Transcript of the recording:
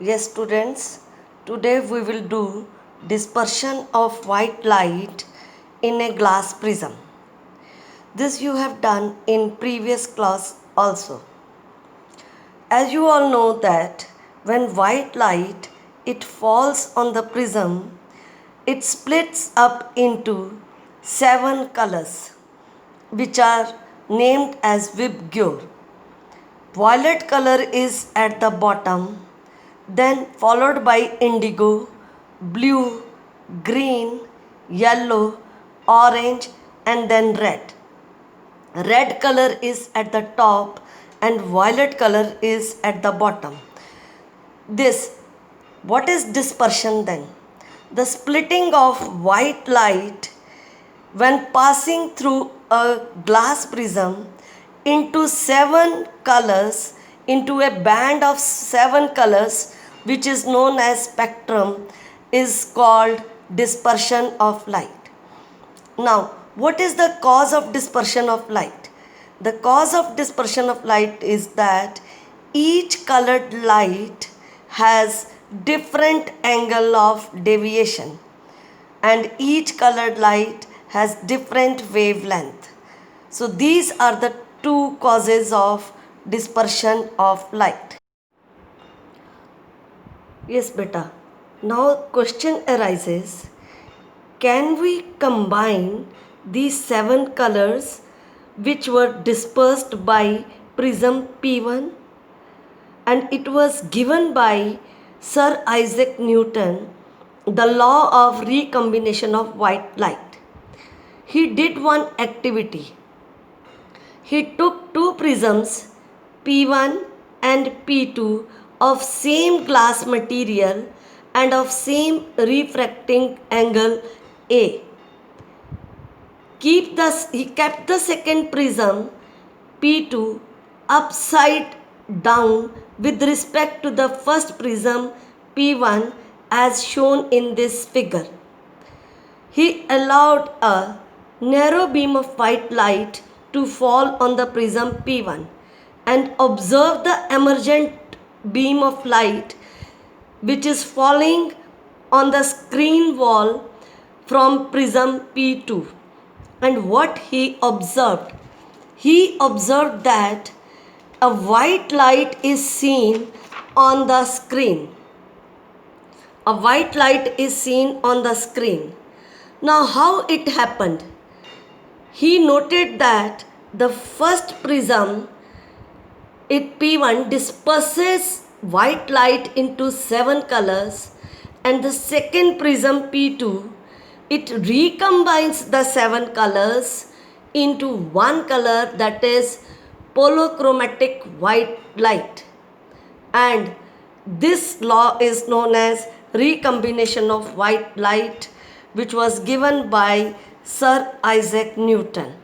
Yes, students, today we will do dispersion of white light in a glass prism. This you have done in previous class also. As you all know that when white light it falls on the prism, it splits up into 7 colors which are named as VIBGYOR. Violet color is at the bottom, then followed by indigo, blue, green, yellow, orange, and then red. Red color is at the top and violet color is at the bottom. What is dispersion then? The splitting of white light when passing through a glass prism into 7 colors, into a band of 7 colors, which is known as spectrum, is called dispersion of light. Now, what is the cause of dispersion of light? The cause of dispersion of light is that each colored light has different angle of deviation and each colored light has different wavelength. So these are the two causes of dispersion of light. Yes, beta. Now question arises, can we combine these 7 colors which were dispersed by prism P1? And it was given by Sir Isaac Newton, the law of recombination of white light. He did one activity. He took 2 prisms P1 and P2 of same glass material and of same refracting angle A. He kept the second prism P2 upside down with respect to the first prism P1 as shown in this figure. He allowed a narrow beam of white light to fall on the prism P1 and observe the emergent beam of light which is falling on the screen wall from prism P2. And what he observed? He observed that a white light is seen on the screen. A white light is seen on the screen. Now, how it happened? He noted that the first prism, P1, disperses white light into 7 colors, and the second prism P2, it recombines the 7 colors into one color, that is polychromatic white light. And this law is known as recombination of white light, which was given by Sir Isaac Newton.